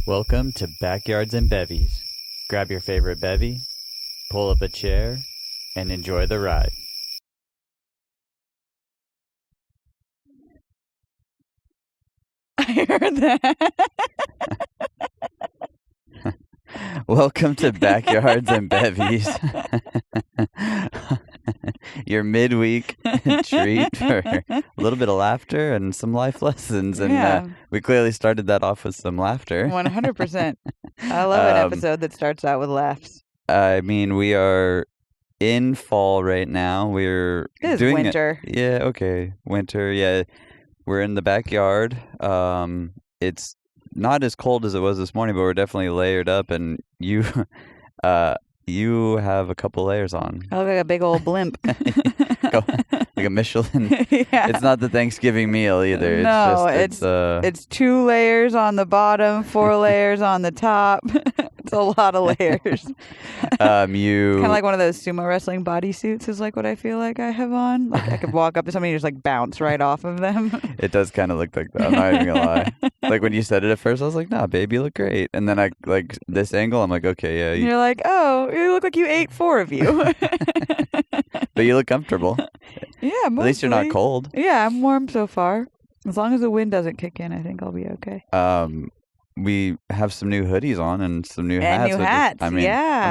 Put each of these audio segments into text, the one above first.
Welcome to Backyards and Bevvies. Grab your favorite bevy, pull up a chair, and enjoy the ride. I heard that. Welcome to Backyards and Bevvies. Your midweek treat for a little bit of laughter and some life lessons. And we clearly started that off with some laughter. 100%. I love an episode that starts out with laughs. I mean, we are in fall right now. We're doing winter. Winter. Yeah, we're in the backyard. It's not as cold as it was this morning, but we're definitely layered up. And you have a couple layers on. I look like a big old blimp. Like a Michelin. Yeah. It's not the Thanksgiving meal either. No, it's 2 layers on the bottom, 4 layers on the top. It's a lot of layers. You kind of like one of those sumo wrestling bodysuits is like what I feel like I have on. Like I could walk up to somebody and just like bounce right off of them. It does kind of look like that. I'm not even gonna lie. Like when you said it at first, I was like, "Nah, babe, you look great." And then I like this angle. I'm like, "Okay, yeah." You're like, "Oh, you look like you ate 4 of you." But you look comfortable. Yeah, mostly. At least you're not cold. Yeah, I'm warm so far. As long as the wind doesn't kick in, I think I'll be okay. We have some new hoodies on and some new hats. New hats, I'm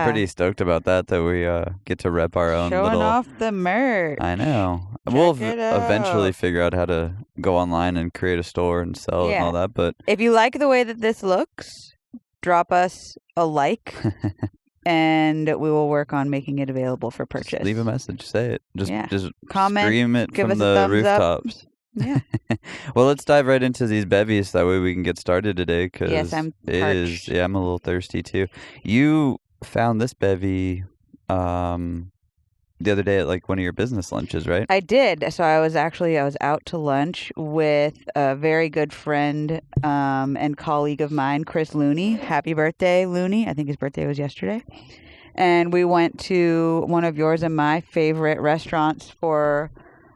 pretty stoked about that we get to rep our own Showing off the merch. I know. We'll eventually figure out how to go online and create a store and sell it and all that. But if you like the way that this looks, drop us a like. And we will work on making it available for purchase. Just leave a message. Say it. Just comment. Scream it give from us a the thumbs rooftops. Up. Yeah. Well, let's dive right into these bevies. That way we can get started today. Cause yes, I'm parched. I'm a little thirsty too. You found this bevy the other day at like one of your business lunches, right? I did. So I was out to lunch with a very good friend and colleague of mine, Chris Looney. Happy birthday, Looney. I think his birthday was yesterday. And we went to one of yours and my favorite restaurants for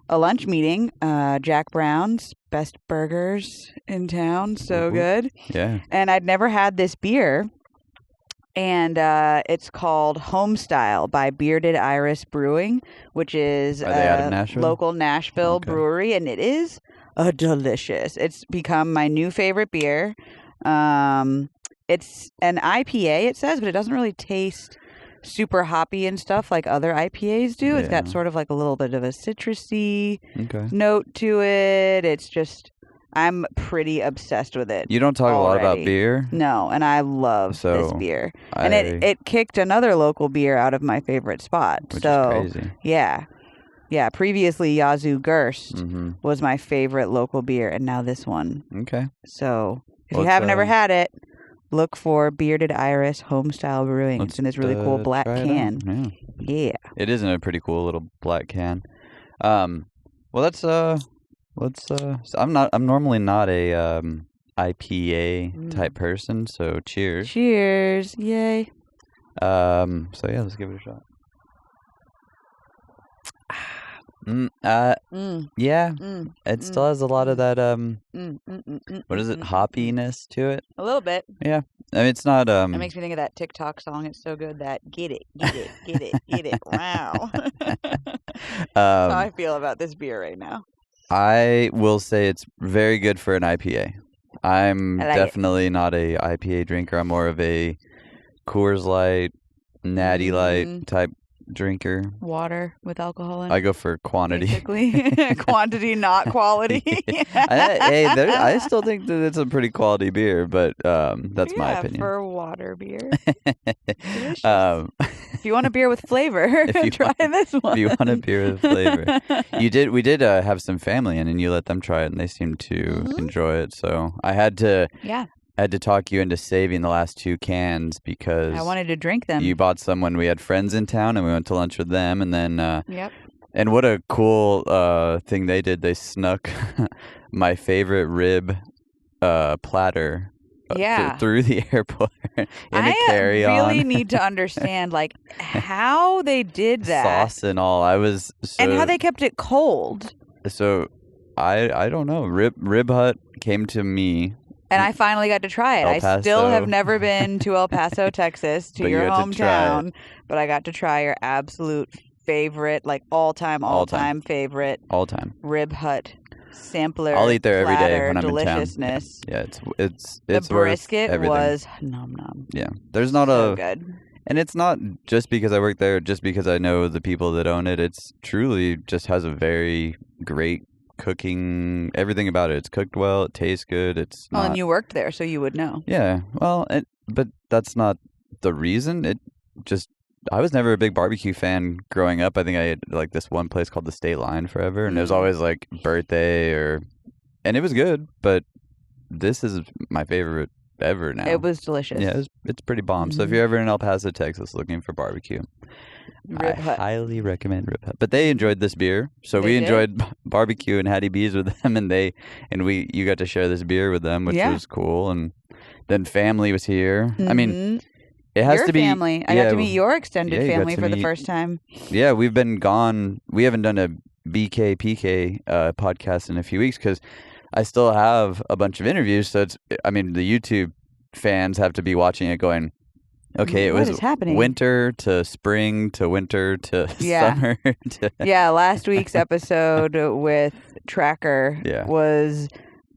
a lunch meeting, Jack Brown's, best burgers in town. So good. Yeah. And I'd never had this beer. And it's called Homestyle by Bearded Iris Brewing, which is a local Nashville brewery. And it is delicious. It's become my new favorite beer. It's an IPA, it says, but it doesn't really taste super hoppy and stuff like other IPAs do. Yeah. It's got sort of like a little bit of a citrusy note to it. It's just... I'm pretty obsessed with it. You don't talk a lot about beer? No, and I love this beer. And it kicked another local beer out of my favorite spot. Which is crazy. Yeah. Yeah, previously Yazoo Gerst was my favorite local beer, and now this one. Okay. So, if you haven't ever had it, look for Bearded Iris Homestyle Brewing. It's in this really cool black can. Yeah. It is in a pretty cool little black can. Well, I'm normally not a IPA type person, so cheers. Cheers. Yay. So yeah, let's give it a shot. It still has a lot of that what is it? Hoppiness to it. A little bit. Yeah. I mean, it's not It makes me think of that TikTok song. It's so good, that get it. Wow. That's how I feel about this beer right now. I will say it's very good for an IPA. I'm definitely not a IPA drinker. I'm more of a Coors Light, Natty Light type drinker. Water with alcohol in it. I go for quantity. Basically. Quantity, not quality. I still think that it's a pretty quality beer, but that's my opinion. For water beer. If you want a beer with flavor, try this one. If you want a beer with flavor. We did have some family in, and you let them try it, and they seemed to enjoy it. So I had to talk you into saving the last 2 cans because I wanted to drink them. You bought some when we had friends in town, and we went to lunch with them, and then and what a cool thing they did. They snuck my favorite rib platter through the airport in a carry-on. I really need to understand like how they did that. Sauce and all. And how they kept it cold. So I don't know. Rib Hut came to me And I finally got to try it. I still have never been to El Paso, Texas, to your hometown, but I got to try your absolute favorite, like all-time favorite. All-time. Rib Hut sampler. I'll eat there every day when I'm deliciousness. in town. Yeah, it's the brisket was nom. Yeah. There's not so good. And it's not just because I work there, just because I know the people that own it. It's truly just has a very great cooking, everything about it. It's cooked well. It tastes good. It's not... and you worked there, so you would know. Yeah. Well, but that's not the reason. I was never a big barbecue fan growing up. I think I had like this one place called the State Line forever, and it was always like birthday and it was good, but this is my favorite ever now. It was delicious. Yeah, it's pretty bomb. So if you're ever in El Paso, Texas looking for barbecue, I highly recommend Rib Hut. But they enjoyed this beer, so we enjoyed barbecue and Hattie B's with them, and you got to share this beer with them, which was cool. And then family was here. I mean, it has to be family. I got to meet your extended family for the first time. Yeah, we've been gone. We haven't done a BKPK podcast in a few weeks because I still have a bunch of interviews. So the YouTube fans have to be watching it going, okay, it was winter to spring to winter to summer. Yeah, last week's episode with Tracker was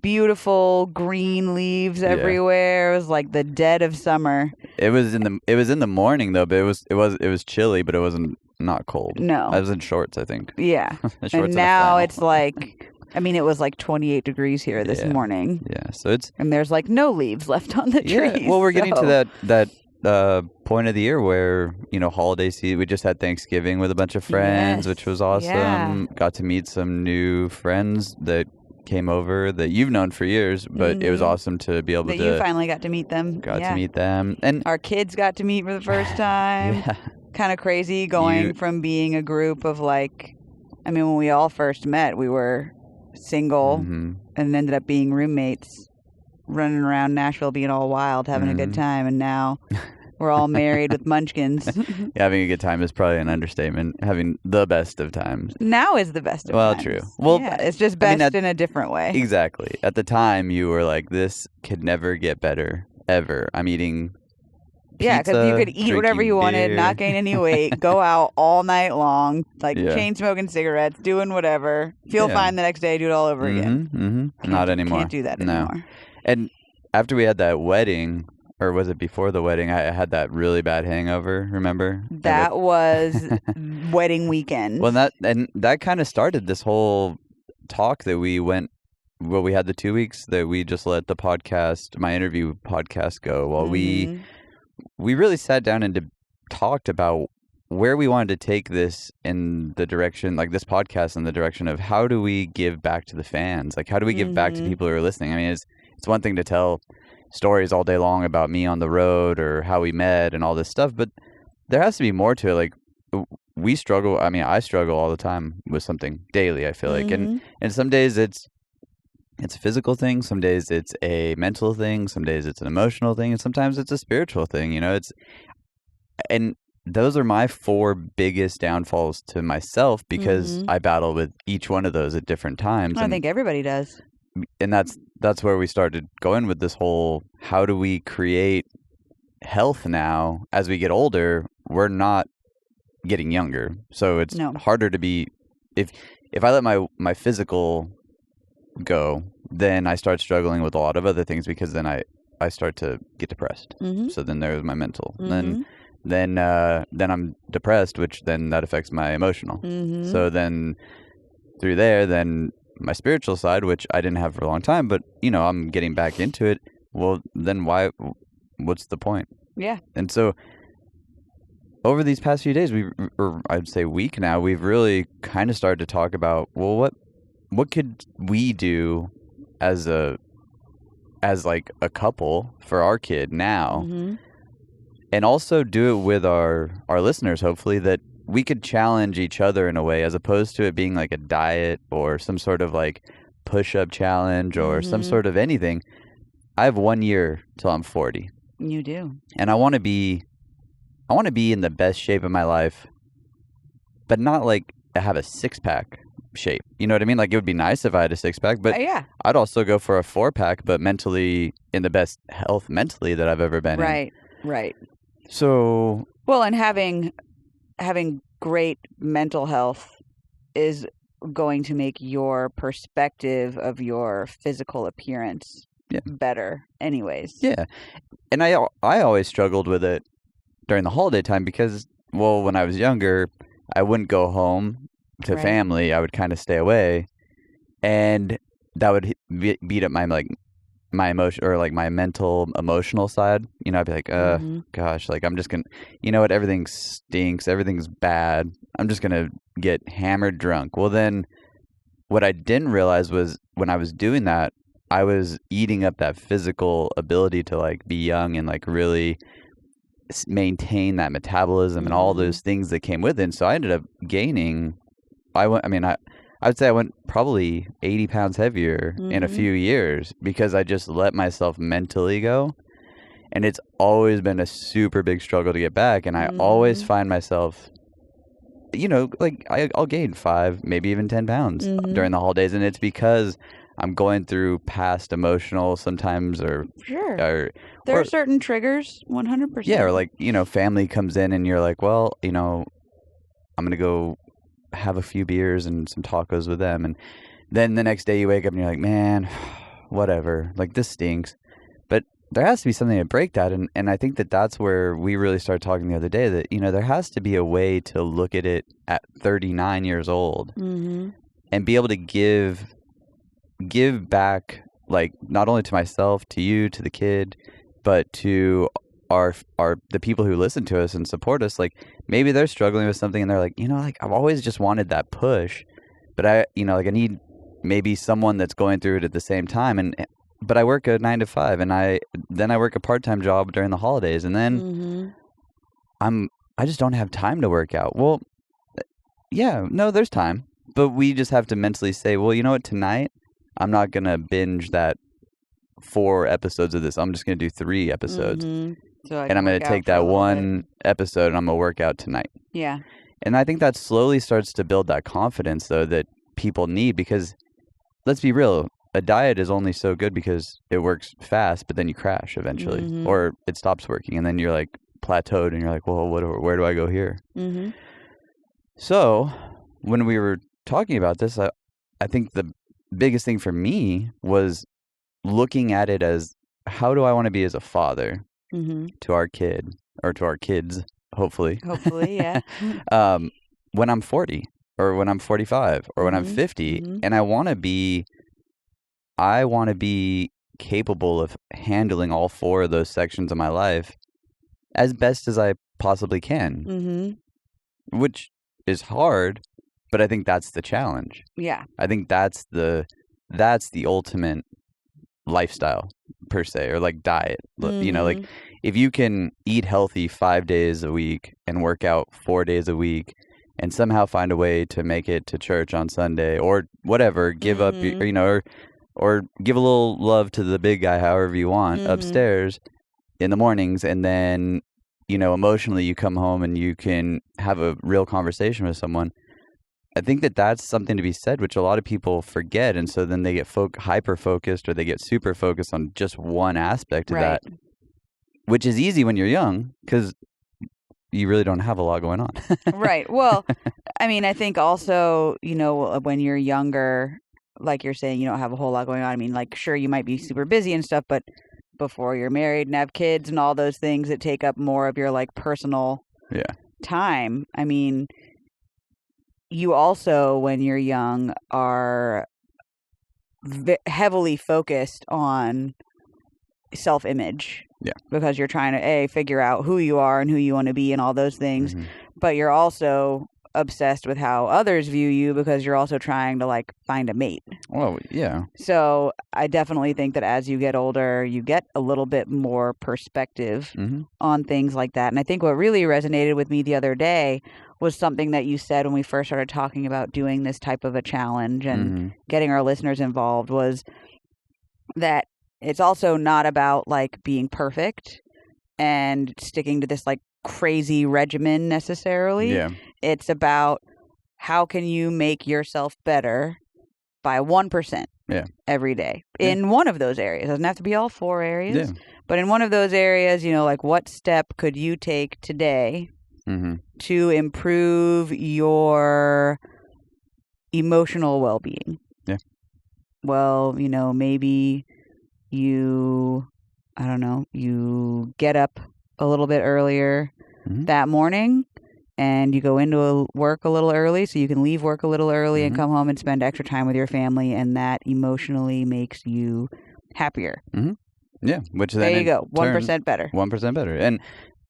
beautiful green leaves everywhere. It was like the dead of summer. It was in the morning though, but it was chilly, but it wasn't not cold. No. I was in shorts, I think. Yeah. And now it's like it was like 28 degrees here this morning. Yeah. So and there's like no leaves left on the trees. Well, we're getting to that point of the year where, holiday season. We just had Thanksgiving with a bunch of friends, which was awesome. Yeah. Got to meet some new friends that came over that you've known for years, but it was awesome to be able to... You finally got to meet them. Got to meet them. And our kids got to meet for the first time. Yeah. Kind of crazy going from being a group of when we all first met, we were single and ended up being roommates, running around Nashville being all wild, having a good time, and now we're all married with munchkins. Having a good time is probably an understatement. Having the best of times. Now is the best of times. Well, true. Well, it's just best in a different way. Exactly. At the time, you were like, this could never get better, ever. I'm eating pizza, because you could eat whatever you wanted, not gain any weight, go out all night long, chain smoking cigarettes, doing whatever, feel fine the next day, do it all over again. Not anymore. Can't do that anymore. And after we had that wedding, or was it before the wedding, I had that really bad hangover, remember? That was wedding weekend. Well, that kind of started this whole talk that we had the 2 weeks that we just let my interview podcast go while we really sat down and talked about where we wanted to take this in the direction, this podcast in the direction of how do we give back to the fans? How do we give back to people who are listening? I mean, it's one thing to tell stories all day long about me on the road or how we met and all this stuff, but there has to be more to it. We struggle. I mean, I struggle all the time with something daily, I feel like. And some days it's a physical thing. Some days it's a mental thing. Some days it's an emotional thing. And sometimes it's a spiritual thing, and those are my 4 biggest downfalls to myself because I battle with each one of those at different times. I think everybody does. And that's where we started going with this whole, how do we create health now as we get older? We're not getting younger. So it's harder to be, if I let my physical go, then I start struggling with a lot of other things because then I start to get depressed. So then there's my mental. Then I'm depressed, which then that affects my emotional. So then through there, then my spiritual side, which I didn't have for a long time, but I'm getting back into it. Well, then what's the point? Yeah. And so over these past few days, or I'd say week now, we've really kind of started to talk about, well, what could we do as a couple for our kid now, and also do it with our listeners, hopefully, that we could challenge each other in a way, as opposed to it being like a diet or some sort of push-up challenge or some sort of anything. I have 1 year till I'm 40. You do. And I want to be in the best shape of my life, but not have a 6-pack. shape. You know what I mean? Like, it would be nice if I had a 6-pack, but yeah. I'd also go for a 4-pack, but mentally in the best health mentally that I've ever been in. Right. So, well, and having great mental health is going to make your perspective of your physical appearance better anyways. Yeah. And I always struggled with it during the holiday time because, well, when I was younger, I wouldn't go home to family. I would kind of stay away, and that would beat up my emotion, or like my mental emotional side. You know, I'd be like, gosh, like I'm just gonna, you know what, everything stinks, everything's bad, I'm just gonna get hammered drunk. Well, then what I didn't realize was when I was doing that, I was eating up that physical ability to like be young and like really maintain that metabolism and all those things that came with it. And so I ended up gaining, I would say I went probably 80 pounds heavier in a few years because I just let myself mentally go. And it's always been a super big struggle to get back. And I always find myself, you know, like I'll gain 5, maybe even 10 pounds during the holidays. And it's because I'm going through past emotional sometimes, or there are certain triggers, 100%. Yeah, or like, you know, family comes in and you're like, well, you know, I'm going to go have a few beers and some tacos with them. And then the next day you wake up and you're like, man, whatever, like this stinks. But there has to be something to break that. And I think that that's where we really started talking the other day, that, you know, there has to be a way to look at it at 39 years old and be able to give back, like not only to myself, to you, to the kid, but to our the people who listen to us and support us. Like maybe they're struggling with something and they're like, you know, like I've always just wanted that push, but I need maybe someone that's going through it at the same time. But I work a 9 to 5 and I work a part-time job during the holidays, and then I just don't have time to work out. Well, yeah, no, there's time, but we just have to mentally say, well, you know what, tonight I'm not going to binge that 4 episodes of this. I'm just going to do 3 episodes. And I'm going to take that 1 episode and I'm going to work out tonight. Yeah. And I think that slowly starts to build that confidence, though, that people need, because let's be real, a diet is only so good because it works fast, but then you crash eventually, or it stops working, and then you're like plateaued and you're like, well, where do I go here? So when we were talking about this, I think the biggest thing for me was looking at it as, how do I want to be as a father to our kid, or to our kids, hopefully, yeah. When I'm 40 or when I'm 45 or when I'm 50, and I want to be capable of handling all 4 of those sections of my life as best as I possibly can, which is hard, but I think that's the challenge. Yeah. I think that's the ultimate lifestyle per se, or like diet. You know, like if you can eat healthy 5 days a week and work out 4 days a week and somehow find a way to make it to church on Sunday or whatever, give up, you know, or give a little love to the big guy, however you want, upstairs in the mornings, and then, you know, emotionally you come home and you can have a real conversation with someone. I think that that's something to be said, which a lot of people forget. And so then they get hyper-focused, or they get super focused on just one aspect of that, which is easy when you're young because you really don't have a lot going on. Right. Well, I mean, I think also, you know, when you're younger, like you're saying, you don't have a whole lot going on. I mean, like, sure, you might be super busy and stuff, but before you're married and have kids and all those things that take up more of your like personal time. I mean, you also, when you're young, are heavily focused on self-image. Yeah. Because you're trying to figure out who you are and who you want to be and all those things. But you're also obsessed with how others view you because you're also trying to like find a mate. Well, yeah. So I definitely think that as you get older, you get a little bit more perspective on things like that. And I think what really resonated with me the other day was something that you said when we first started talking about doing this type of a challenge and getting our listeners involved, was that it's also not about like being perfect and sticking to this like crazy regimen necessarily. Yeah. It's about how can you make yourself better by 1% every day in one of those areas? It doesn't have to be all 4 areas, but in one of those areas, like what step could you take today to improve your emotional well-being? Yeah. Well, maybe you get up a little bit earlier that morning and you go into work a little early so you can leave work a little early and come home and spend extra time with your family, and that emotionally makes you happier. Yeah, which then there you go, 1% better. 1% better. And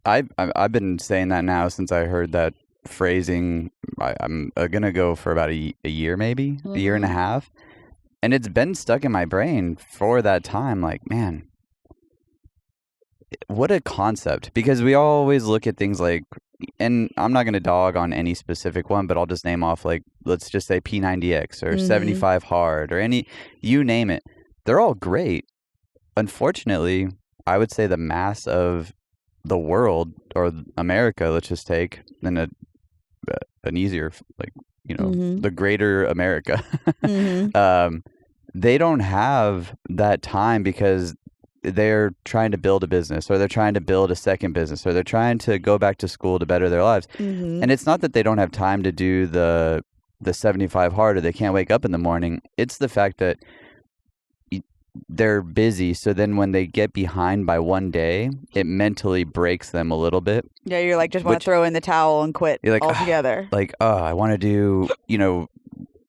I've been saying that now since I heard that phrasing. I'm gonna go for about a year, maybe a year and a half, and it's been stuck in my brain for that time. Like, man, what a concept! Because we always look at things like, and I'm not gonna dog on any specific one, but I'll just name off, like, let's just say P90X or 75 hard or you name it. They're all great. Unfortunately, I would say the mass of the world, or America, let's just take an easier, like, the greater America. They don't have that time because they're trying to build a business, or they're trying to build a second business, or they're trying to go back to school to better their lives. And it's not that they don't have time to do the 75 hard, or they can't wake up in the morning. It's the fact that they're busy, so then when they get behind by one day, it mentally breaks them a little bit. Yeah, you're like, just want to throw in the towel and quit altogether. I want to do,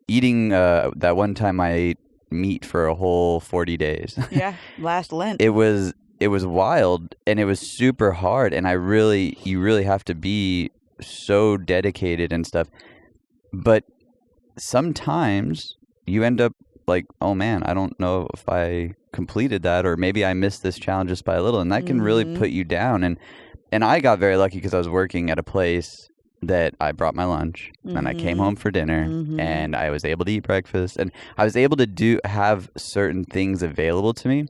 eating, that one time I ate meat for a whole 40 days. Yeah, last Lent. It was wild, and it was super hard, and you really have to be so dedicated and stuff. But sometimes you end up like, oh man, I don't know if I completed that, or maybe I missed this challenge just by a little, and that can really put you down. And I got very lucky because I was working at a place that I brought my lunch, and I came home for dinner, and I was able to eat breakfast, and I was able to have certain things available to me,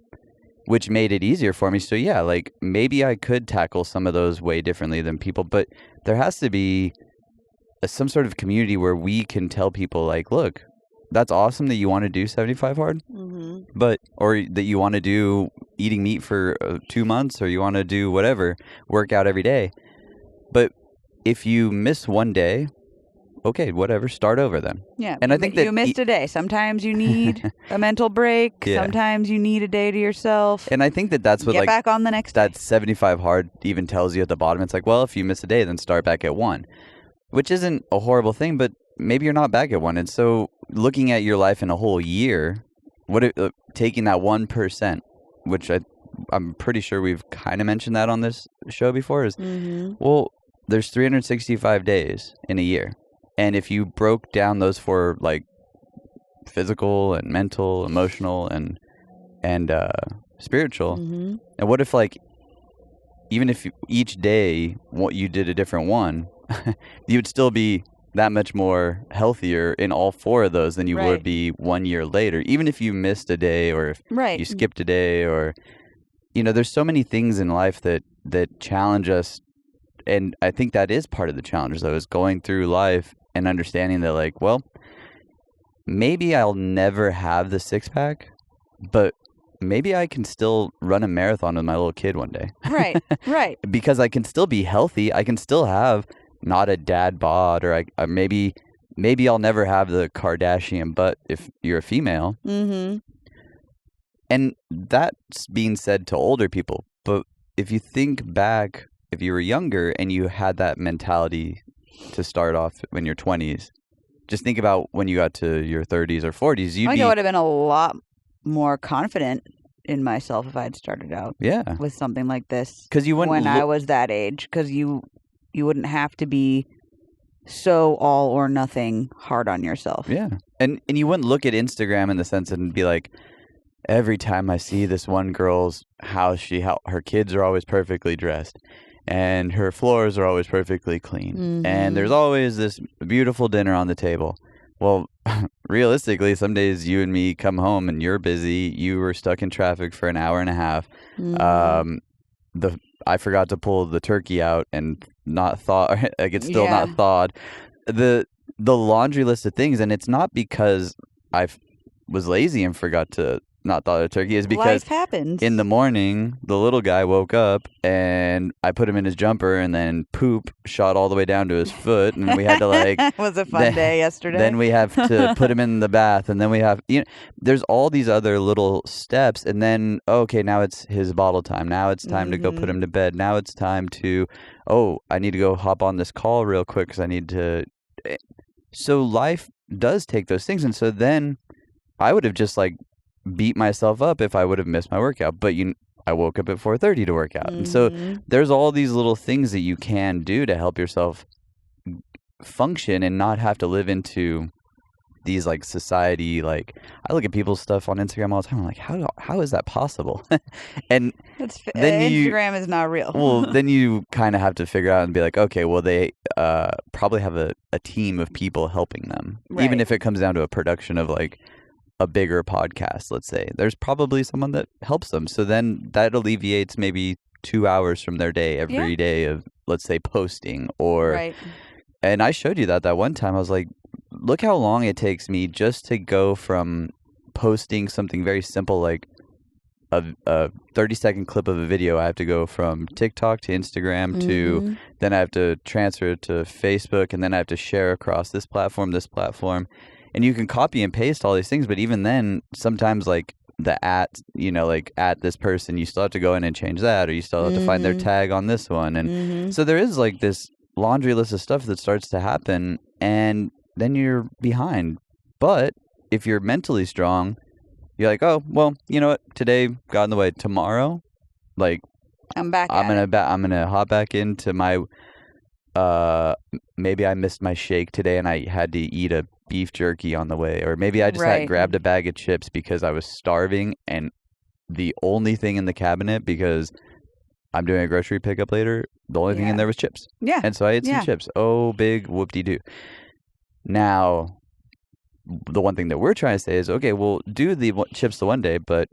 which made it easier for me. So yeah, like, maybe I could tackle some of those way differently than people, but there has to be some sort of community where we can tell people, like, look, that's awesome that you want to do 75 hard, or that you want to do eating meat for 2 months, or you want to do whatever, work out every day. But if you miss one day, okay, whatever, start over then. Yeah, and I think that you missed a day. Sometimes you need a mental break. Yeah. Sometimes you need a day to yourself. And I think that's what, get back on the next that day. 75 hard even tells you at the bottom. It's like, well, if you miss a day, then start back at 1, which isn't a horrible thing, but maybe you're not back at 1. And so looking at your life in a whole year, taking that 1%, which I'm pretty sure we've kind of mentioned that on this show before, is, well, there's 365 days in a year. And if you broke down those for, like, physical and mental, emotional and spiritual, and what if, like, even if each day what you did a different one, you would still be that much more healthier in all 4 of those than you would be 1 year later, even if you missed a day, or if you skipped a day, or, there's so many things in life that challenge us. And I think that is part of the challenge, though, is going through life and understanding that, like, well, maybe I'll never have the 6-pack, but maybe I can still run a marathon with my little kid one day. Right. Because I can still be healthy. I can still have not a dad bod, or maybe I'll never have the Kardashian butt if you're a female. And that's being said to older people. But if you think back, if you were younger and you had that mentality to start off in your 20s, just think about when you got to your 30s or 40s. I would have been a lot more confident in myself if I had started out with something like this. Because you wouldn't I was that age, because you wouldn't have to be so all or nothing hard on yourself. Yeah. And you wouldn't look at Instagram in the sense and be like, every time I see this one girl's house, her kids are always perfectly dressed, and her floors are always perfectly clean, and there's always this beautiful dinner on the table. Well, realistically, some days you and me come home and you're busy. You were stuck in traffic for an hour and a half. I forgot to pull the turkey out and not thawed. Like, it's still not thawed. the laundry list of things, and it's not because I was lazy and forgot to not thaw the turkey. Is because life happens. In the morning, the little guy woke up, and I put him in his jumper, and then poop shot all the way down to his foot, and we had to It was a fun day yesterday. Then we have to put him in the bath, and then we have there's all these other little steps, and then okay, now it's his bottle time. Now it's time to go put him to bed. Now it's time to I need to go hop on this call real quick because I need to. So life does take those things, and so then I would have just beat myself up if I would have missed my workout. But I woke up at 4:30 to work out, and so there's all these little things that you can do to help yourself function and not have to live into these society. I look at people's stuff on Instagram all the time. I'm like, how is that possible? And then Instagram is not real. Well, then you kind of have to figure out and be like, okay, well they probably have a team of people helping them, right. Even if it comes down to a production of a bigger podcast, let's say, there's probably someone that helps them. So then that alleviates maybe 2 hours from their day every day of, let's say, posting or. Right. And I showed you that one time. I was like, look how long it takes me just to go from posting something very simple like a 30-second clip of a video. I have to go from TikTok to Instagram to then I have to transfer it to Facebook, and then I have to share across this platform. And you can copy and paste all these things, but even then, sometimes the at this person, you still have to go in and change that, or you still have to find their tag on this one. And so there is this laundry list of stuff that starts to happen, and then you're behind. But if you're mentally strong, you're like, oh, well, you know what? Today got in the way. Tomorrow, I'm back. I'm gonna hop back into my. Maybe I missed my shake today, and I had to eat a beef jerky on the way, or maybe I just had grabbed a bag of chips because I was starving, and the only thing in the cabinet, because I'm doing a grocery pickup later, the only thing in there was chips. Yeah. And so I ate some chips. Oh, big whoop-de-doo. Now, the one thing that we're trying to say is, okay, we'll do the chips the one day, but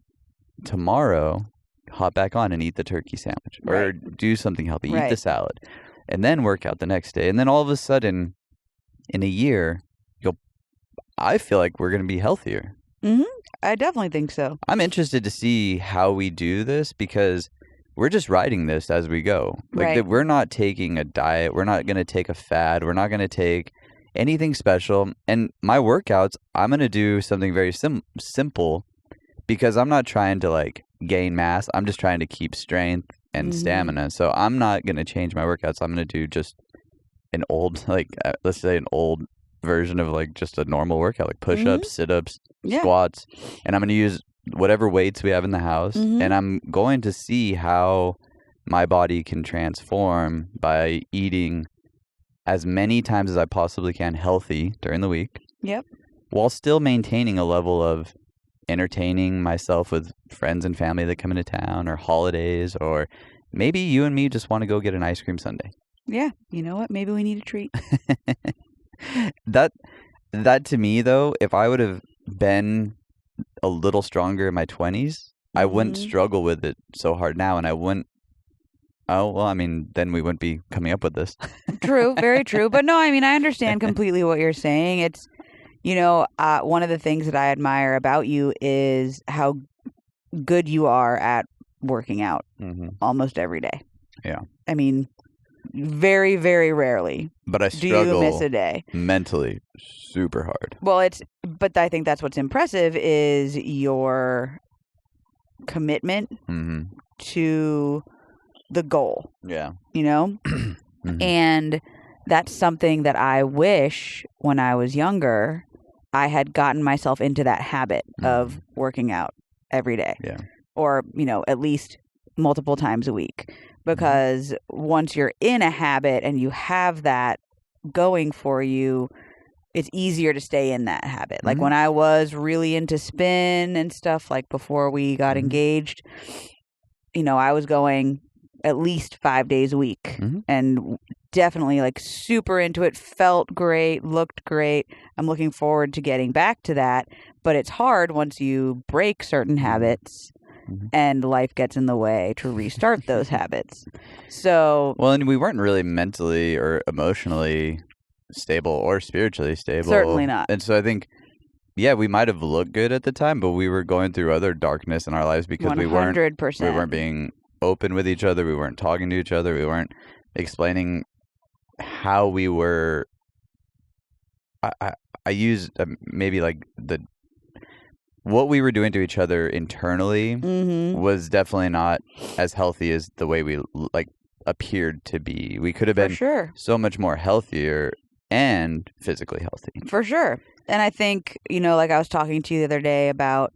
tomorrow, hop back on and eat the turkey sandwich, or do something healthy, eat the salad, and then work out the next day. And then all of a sudden, in a year, I feel like we're going to be healthier. Mm-hmm. I definitely think so. I'm interested to see how we do this, because we're just riding this as we go. We're not taking a diet. We're not going to take a fad. We're not going to take anything special. And my workouts, I'm going to do something very simple, because I'm not trying to gain mass. I'm just trying to keep strength and stamina. So I'm not going to change my workouts. I'm going to do just an old, let's say an old version of just a normal workout, like push-ups, sit-ups, squats, and I'm going to use whatever weights we have in the house, and I'm going to see how my body can transform by eating as many times as I possibly can healthy during the week, while still maintaining a level of entertaining myself with friends and family that come into town, or holidays, or maybe you and me just want to go get an ice cream sundae. Yeah, you know what? Maybe we need a treat. That to me, though, if I would have been a little stronger in my 20s, I wouldn't struggle with it so hard now, and I wouldn't. Oh, well, I mean, then we wouldn't be coming up with this. True, very true. But no, I mean, I understand completely what you're saying. It's, one of the things that I admire about you is how good you are at working out almost every day. Yeah. I mean, very, very rarely. But I struggle. Do you miss a day? Mentally, super hard. Well, but I think that's what's impressive is your commitment to the goal. Yeah. And that's something that I wish when I was younger, I had gotten myself into that habit of working out every day. Yeah. Or, at least multiple times a week. Because once you're in a habit and you have that going for you, it's easier to stay in that habit. Like when I was really into spin and stuff, before we got engaged, I was going at least 5 days a week and definitely super into it, felt great, looked great. I'm looking forward to getting back to that. But it's hard once you break certain habits and life gets in the way to restart those habits. So, well, and we weren't really mentally or emotionally stable or spiritually stable. Certainly not. And so I think, yeah, we might have looked good at the time, but we were going through other darkness in our lives because 100%. we weren't being open with each other. We weren't talking to each other. We weren't explaining how we were. I used maybe like what we were doing to each other internally was definitely not as healthy as the way we like appeared to be. We could have been so much more healthier and physically healthy. For sure. And I think, like I was talking to you the other day about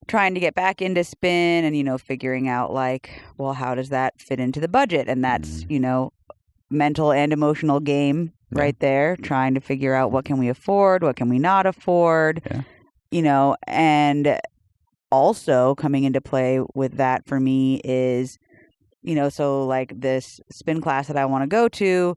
trying to get back into spin and, figuring out like, well, how does that fit into the budget? And that's, mental and emotional game right there, trying to figure out what can we afford, what can we not afford, and also coming into play with that for me is, so like this spin class that I want to go to,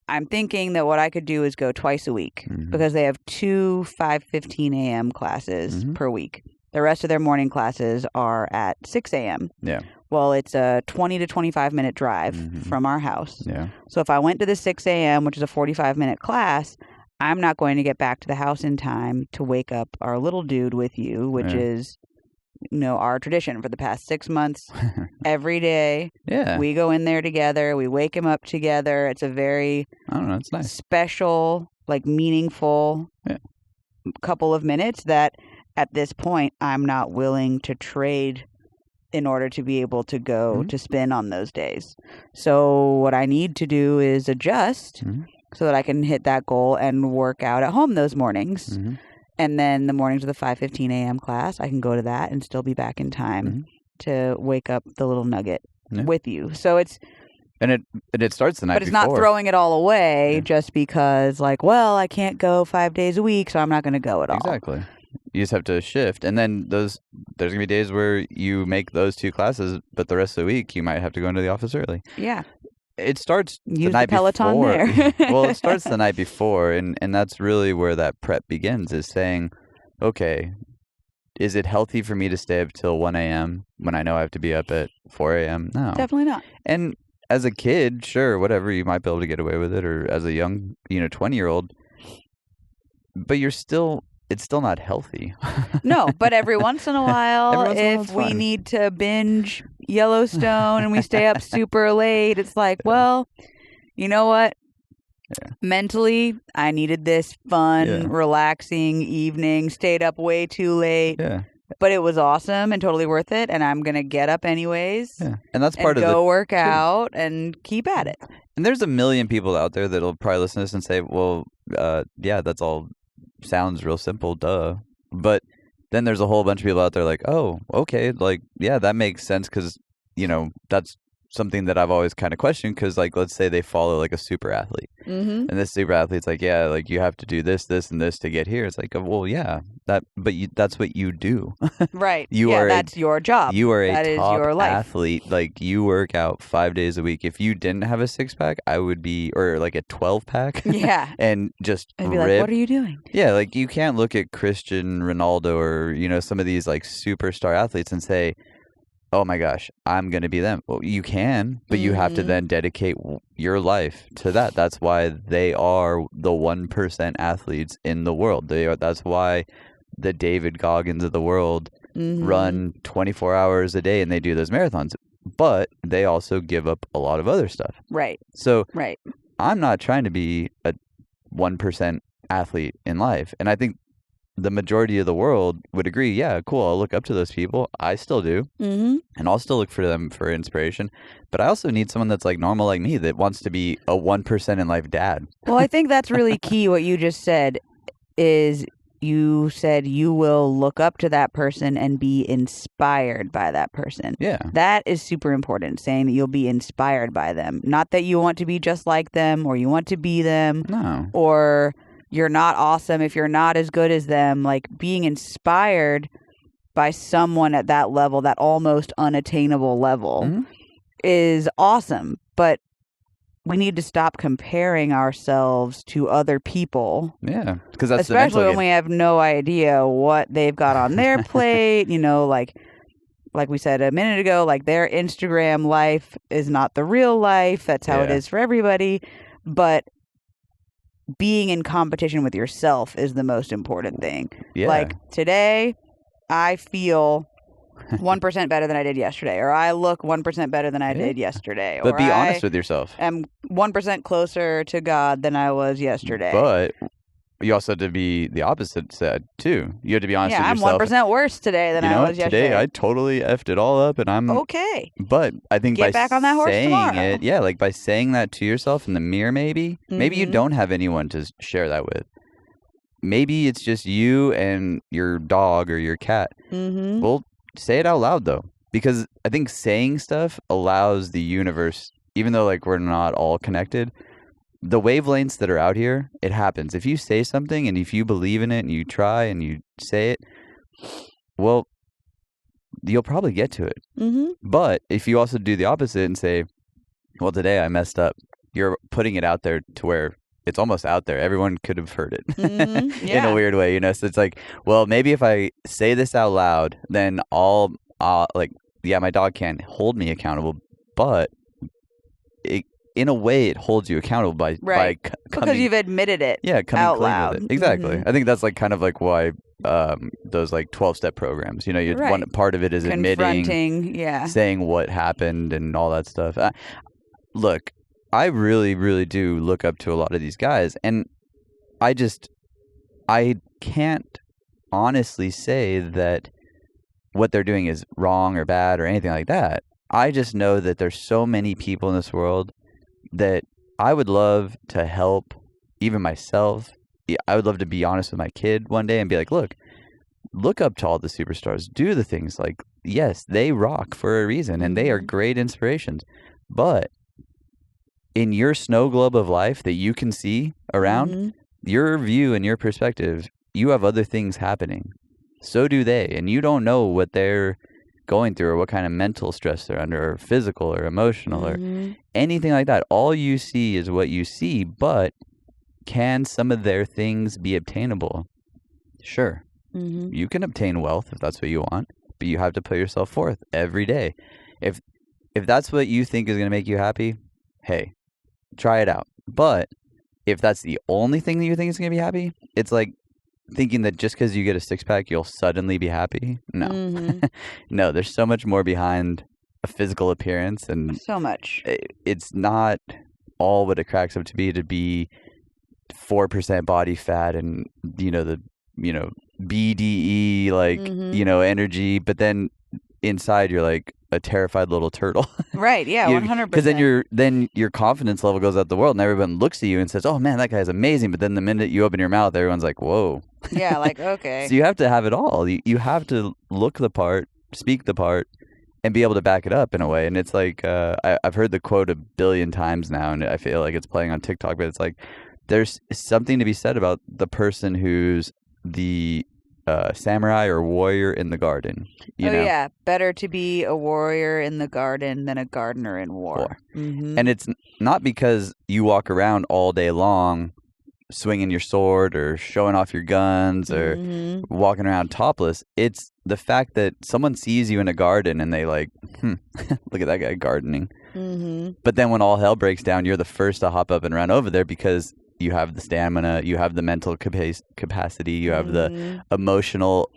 I'm thinking that what I could do is go twice a week because they have 2 5:15 a.m. classes per week. The rest of their morning classes are at 6 a.m. Yeah. Well, it's a 20 to 25-minute drive from our house. Yeah. So if I went to the 6 a.m., which is a 45-minute class, I'm not going to get back to the house in time to wake up our little dude with you, which is, our tradition for the past 6 months. Every day, we go in there together. We wake him up together. It's a very it's nice. Special, like meaningful couple of minutes that at this point I'm not willing to trade in order to be able to go to spin on those days. So what I need to do is adjust so that I can hit that goal and work out at home those mornings. And then the mornings of the 5:15 a.m. class, I can go to that and still be back in time to wake up the little nugget with you. So it's... And it starts the night before. But it's not throwing it all away just because, like, well, I can't go 5 days a week, so I'm not going to go at all. Exactly. You just have to shift. And then there's going to be days where you make those 2 classes, but the rest of the week you might have to go into the office early. Yeah. It starts the night Peloton before. There. Well, it starts the night before, and that's really where that prep begins, is saying, okay, is it healthy for me to stay up till 1 a.m. when I know I have to be up at 4 a.m.? No. Definitely not. And as a kid, sure, whatever, you might be able to get away with it, or as a young, 20-year-old, but it's still not healthy. No, but every once in a while, if we need to binge Yellowstone and we stay up super late, it's like, well, you know what? Yeah. Mentally, I needed this fun, relaxing evening, stayed up way too late. Yeah. But it was awesome and totally worth it, and I'm going to get up anyways. Yeah. And that's part of the... go work out and keep at it. And there's a million people out there that'll probably listen to this and say, well, that's all sounds real simple, duh. But then there's a whole bunch of people out there like, oh, okay, like, yeah, that makes sense because, that's something that I've always kind of questioned because, like, let's say they follow, like, a super athlete. And this super athlete's like, yeah, like, you have to do this, this, and this to get here. It's like, well, yeah, that's what you do. Right. That's your job. You are that a top your life. athlete. Like, you work out 5 days a week. If you didn't have a 6-pack, I would be, or like a 12-pack. Yeah. And just I'd be like, what are you doing? Yeah, like, you can't look at Cristiano Ronaldo or, some of these, like, superstar athletes and say, oh my gosh, I'm going to be them. Well, you can, but you have to then dedicate your life to that. That's why they are the 1% athletes in the world. That's why the David Goggins of the world run 24 hours a day and they do those marathons. But they also give up a lot of other stuff. Right. So I'm not trying to be a 1% athlete in life. And I think the majority of the world would agree, yeah, cool, I'll look up to those people. I still do. And I'll still look for them for inspiration. But I also need someone that's like normal like me that wants to be a 1% in life dad. Well, I think that's really key. What you just said is you said you will look up to that person and be inspired by that person. Yeah. That is super important, saying that you'll be inspired by them. Not that you want to be just like them or you want to be them. No. Or you're not awesome if you're not as good as them. Like, being inspired by someone at that level, that almost unattainable level, is awesome. But we need to stop comparing ourselves to other people. Yeah, because that's especially when we have no idea what they've got on their plate. Like we said a minute ago, like, their Instagram life is not the real life. That's how it is for everybody. But being in competition with yourself is the most important thing. Yeah. Like today, I feel 1% better than I did yesterday, or I look 1% better than I did yesterday. But or be honest with yourself. I'm 1% closer to God than I was yesterday. But you also have to be the opposite side too. You have to be honest with yourself. I'm 1% worse today than I was yesterday. Today I totally effed it all up, and I'm okay. But I think Get back on that horse tomorrow. Like by saying that to yourself in the mirror, maybe you don't have anyone to share that with. Maybe it's just you and your dog or your cat. Mm-hmm. Well, say it out loud though, because I think saying stuff allows the universe, even though like we're not all connected, the wavelengths that are out here, it happens. If you say something and if you believe in it and you try and you say it, well, you'll probably get to it. Mm-hmm. But if you also do the opposite and say, well, today I messed up, you're putting it out there to where it's almost out there. Everyone could have heard it in a weird way, So it's like, well, maybe if I say this out loud, then my dog can't hold me accountable, but in a way, it holds you accountable by because you've admitted it. Yeah, coming out clean loud. with it. Exactly. Mm-hmm. I think that's like kind of like why those like 12-step programs. One part of it is admitting, saying what happened and all that stuff. Look, I really, really do look up to a lot of these guys, and I can't honestly say that what they're doing is wrong or bad or anything like that. I just know that there's so many people in this world that I would love to help, even myself. I would love to be honest with my kid one day and be like, look up to all the superstars. Do the things like, yes, they rock for a reason and they are great inspirations. But in your snow globe of life that you can see around, your view and your perspective, you have other things happening. So do they. And you don't know what they're going through or what kind of mental stress they're under or physical or emotional or anything like that. All you see is what you see, but can some of their things be obtainable? Sure. You can obtain wealth if that's what you want, but you have to put yourself forth every day. If that's what you think is going to make you happy, hey, try it out. But if that's the only thing that you think is going to be happy, it's like thinking that just because you get a six-pack, you'll suddenly be happy. No. No, there's so much more behind a physical appearance. And so much. It's not all what it cracks up to be 4% body fat and, the BDE, energy. But then inside you're like a terrified little turtle. Right, yeah, 100%. Because then your confidence level goes out the world and everyone looks at you and says, oh man, that guy's amazing. But then the minute you open your mouth, everyone's like, whoa. Yeah, like, okay. So you have to have it all. You have to look the part, speak the part, and be able to back it up in a way. And it's like, I've heard the quote a billion times now, and I feel like it's playing on TikTok, but it's like, there's something to be said about the person who's the samurai or warrior in the garden. You know? Yeah, better to be a warrior in the garden than a gardener in war. And it's not because you walk around all day long swinging your sword or showing off your guns or walking around topless. It's the fact that someone sees you in a garden and they like, look at that guy gardening. But then when all hell breaks down, you're the first to hop up and run over there because you have the stamina, you have the mental capacity, you have the emotional,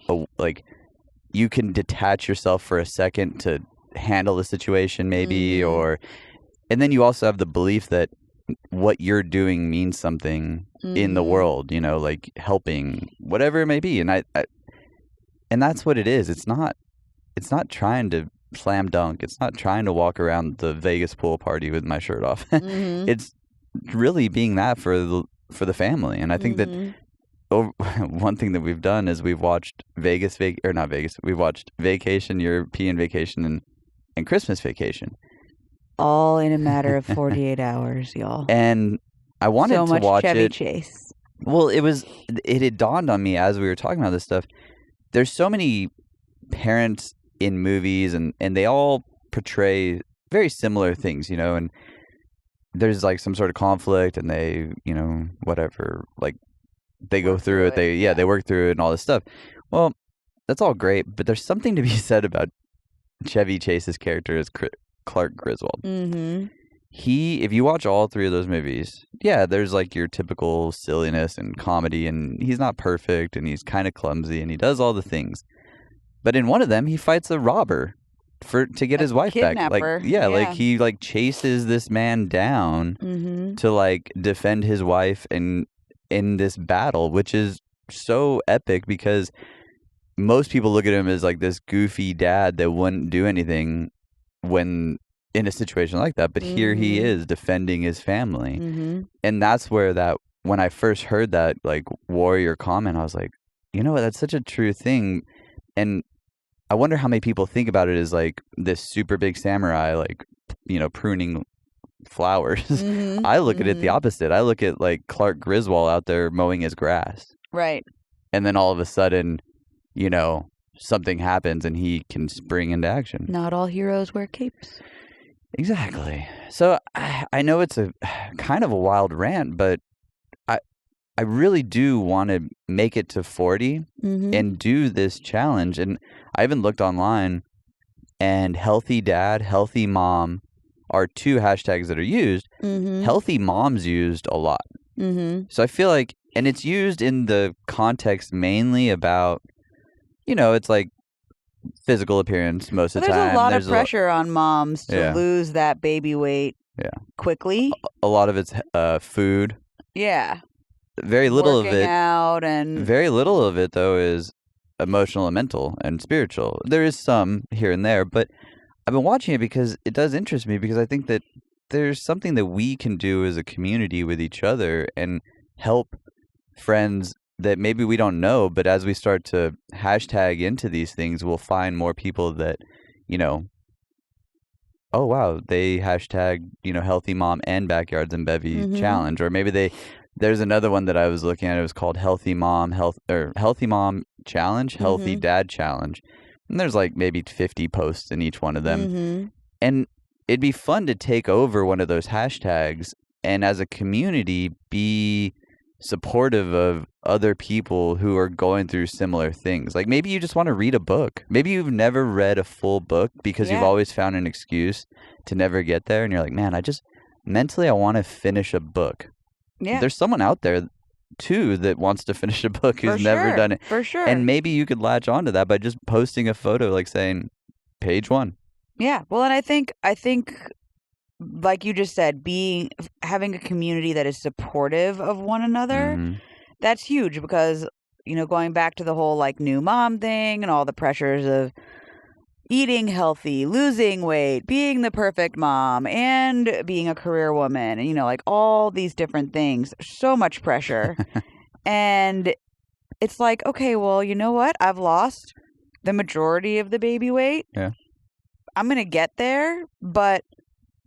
you can detach yourself for a second to handle the situation maybe, and then you also have the belief that what you're doing means something in the world, like helping, whatever it may be. And I and that's what it is. It's not trying to slam dunk. It's not trying to walk around the Vegas pool party with my shirt off. It's really being that for the family. And I think that one thing that we've done is we've watched we've watched Vacation, European Vacation, and Christmas Vacation. All in a matter of 48 hours, y'all. And I wanted to watch Chevy it. Chase. Well, it had dawned on me as we were talking about this stuff. There's so many parents in movies and they all portray very similar things, and there's like some sort of conflict and they, whatever, like they go through it. They work through it and all this stuff. Well, that's all great, but there's something to be said about Chevy Chase's character as Clark Griswold. if you watch all three of those movies, yeah, there's like your typical silliness and comedy, and he's not perfect, and he's kind of clumsy, and he does all the things. But in one of them, he fights a robber to get his wife kidnapper. back. Like, like he like chases this man down to like defend his wife in this battle, which is so epic because most people look at him as like this goofy dad that wouldn't do anything when in a situation like that. But here he is defending his family. And that's where when I first heard that like warrior comment, I was like, you know what, that's such a true thing. And I wonder how many people think about it as like this super big samurai, like, you know, pruning flowers. I look at it the opposite. I look at like Clark Griswald out there mowing his grass. Right. And then all of a sudden, you know, something happens and he can spring into action. Not all heroes wear capes. Exactly. So I know it's a kind of a wild rant, but I really do want to make it to 40 and do this challenge. And I even looked online, and healthy dad, healthy mom are two hashtags that are used. Healthy mom's used a lot. So I feel like, and it's used in the context mainly about, you know, it's like physical appearance most of the time. There's a lot of pressure on moms to lose that baby weight quickly. A lot of it's food. Yeah. Very little Working of it. Out and very little of it, though, is emotional and mental and spiritual. There is some here and there, but I've been watching it because it does interest me, because I think that there's something that we can do as a community with each other and help friends that maybe we don't know, but as we start to hashtag into these things, we'll find more people that, you know, oh, wow, they hashtag, you know, healthy mom and Backyards and Bevvies challenge. Or maybe there's another one that I was looking at. It was called Healthy Mom Challenge, Healthy Dad Challenge. And there's like maybe 50 posts in each one of them. And it'd be fun to take over one of those hashtags and as a community be supportive of other people who are going through similar things. Like maybe you just want to read a book. Maybe you've never read a full book because you've always found an excuse to never get there. And you're like, man, I want to finish a book. Yeah. There's someone out there too that wants to finish a book who's never done it. For sure. And maybe you could latch onto that by just posting a photo like saying page 1. Yeah. Well, and I think like you just said, having a community that is supportive of one another, that's huge, because, you know, going back to the whole like new mom thing and all the pressures of eating healthy, losing weight, being the perfect mom, and being a career woman, and, you know, like all these different things, so much pressure. And it's like, okay, well, you know what? I've lost the majority of the baby weight. Yeah. I'm going to get there, but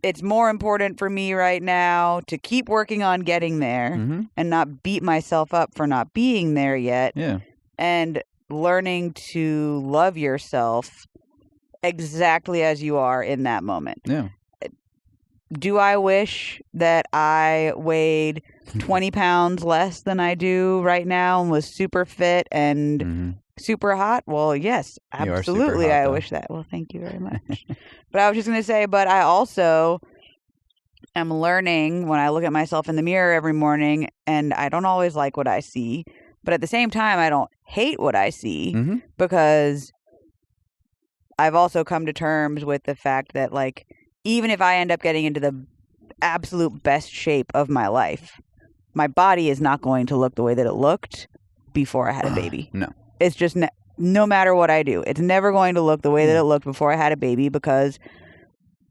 it's more important for me right now to keep working on getting there and not beat myself up for not being there yet. Yeah. And learning to love yourself exactly as you are in that moment. Yeah. Do I wish that I weighed 20 pounds less than I do right now and was super fit and super hot? Well, yes, absolutely. Hot, I wish that. Well, thank you very much. But I was just going to say, but I also am learning when I look at myself in the mirror every morning, and I don't always like what I see, but at the same time, I don't hate what I see, because I've also come to terms with the fact that, like, even if I end up getting into the absolute best shape of my life, my body is not going to look the way that it looked before I had a baby. No. It's just no matter what I do, it's never going to look the way that it looked before I had a baby, because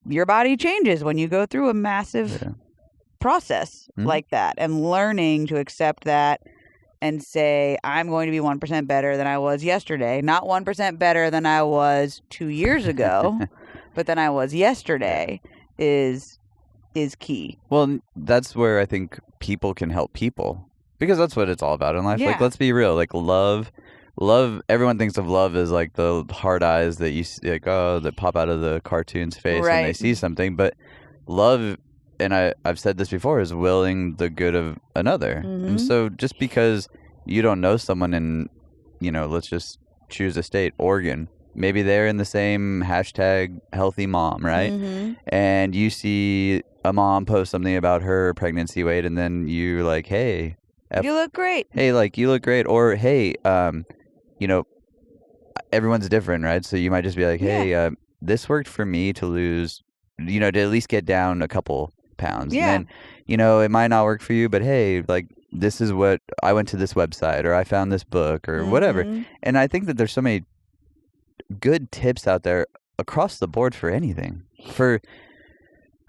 your body changes when you go through a massive process like that, and learning to accept that and say, I'm going to be 1% better than I was yesterday. Not 1% better than I was 2 years ago, but than I was yesterday is key. Well, that's where I think people can help people, because that's what it's all about in life. Yeah. Like, let's be real. Like, love, everyone thinks of love as like the hard eyes that you see, like, that pop out of the cartoon's face when they see something. But love, and I've said this before, is willing the good of another. And so just because you don't know someone in, you know, let's just choose a state, Oregon, maybe they're in the same hashtag healthy mom, right? And you see a mom posts something about her pregnancy weight, and then you're like, hey, you look great. Hey, like, you look great. Or, hey, you know, everyone's different, right? So you might just be like, hey, this worked for me to lose, to at least get down a couple pounds. Yeah. And then, it might not work for you, but hey, like, this is what I went to this website, or I found this book, or whatever. And I think that there's so many good tips out there across the board for anything.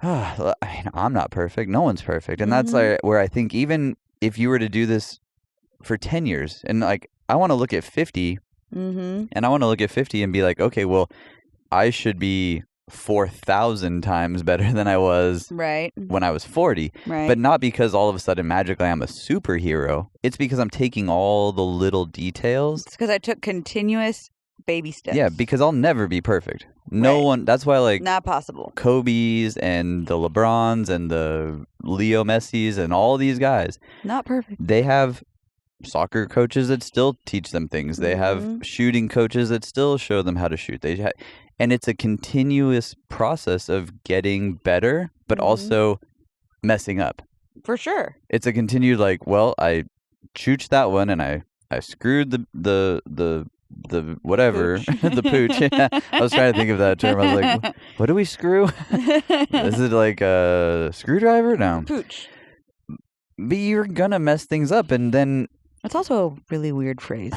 I'm not perfect. No one's perfect. And that's like where I think even if you were to do this for 10 years, and like, I want to look at 50, and I want to look at 50 and be like, okay, well, I should be 4,000 times better than I was when I was 40. Right. But not because all of a sudden magically I'm a superhero. It's because I'm taking all the little details. It's because I took continuous baby steps. Yeah, because I'll never be perfect. No one. That's why, like, not possible. Kobe's and the LeBrons and the Leo Messi's and all these guys, not perfect. They have soccer coaches that still teach them things. They have shooting coaches that still show them how to shoot. And it's a continuous process of getting better, but also messing up. For sure. It's a continued, like, well, I chooched that one and I screwed the whatever, the pooch. I was trying to think of that term. I was like, what do we screw? Is it like a screwdriver? No. Pooch. But you're going to mess things up, and then... That's also a really weird phrase,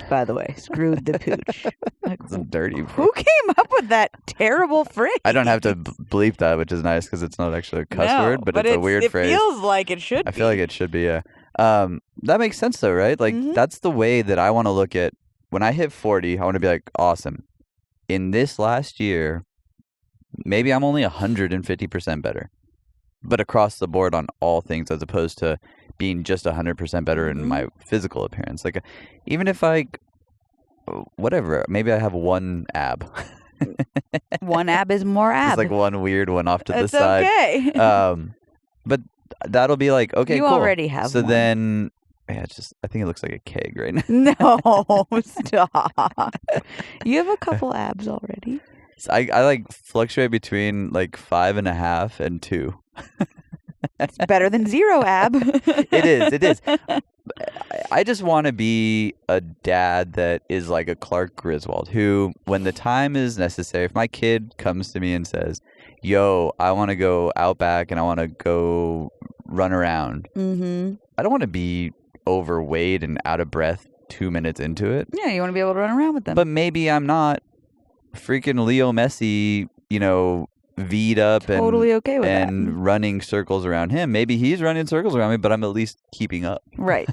by the way. Screwed the pooch. Like, it's a dirty... Who came up with that terrible phrase? I don't have to bleep that, which is nice because it's not actually a cuss word, but it's a weird phrase. It feels like it should be. I feel like it should be, yeah. That makes sense, though, right? Like, that's the way that I want to look at... When I hit 40, I want to be like, awesome. In this last year, maybe I'm only 150% better. But across the board on all things, as opposed to being just 100% better in my physical appearance. Like, even if whatever, maybe I have one ab. One ab is more ab. It's like one weird one off to the it's side. Okay. But that'll be like, okay, you cool. You already have so one. Then... Yeah, I think it looks like a keg right now. No, stop. You have a couple abs already. So I like fluctuate between like 5.5 and 2. It's better than 0 ab. It is. I just want to be a dad that is like a Clark Griswald, who, when the time is necessary, if my kid comes to me and says, yo, I want to go out back and I want to go run around. I don't want to be overweight and out of breath 2 minutes into it. Yeah, you want to be able to run around with them. But maybe I'm not freaking Leo Messi, V'd up totally okay with and that. Running circles around him. Maybe he's running circles around me, but I'm at least keeping up. Right.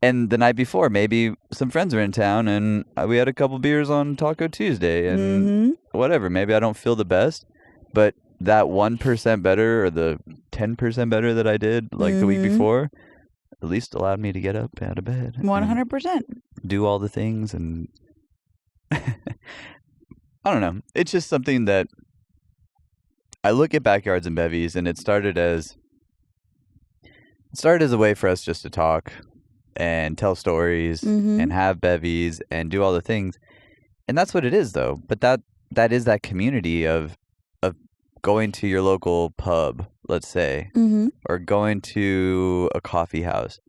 And the night before, maybe some friends are in town and we had a couple beers on Taco Tuesday and whatever. Maybe I don't feel the best, but that 1% better or the 10% better that I did like the week before at least allowed me to get up out of bed. 100%. Do all the things, and I don't know. It's just something that I look at Backyards and Bevvies, and it started as a way for us just to talk and tell stories and have bevies and do all the things. And that's what it is, though. But that is that community of going to your local pub, let's say, or going to a coffee house.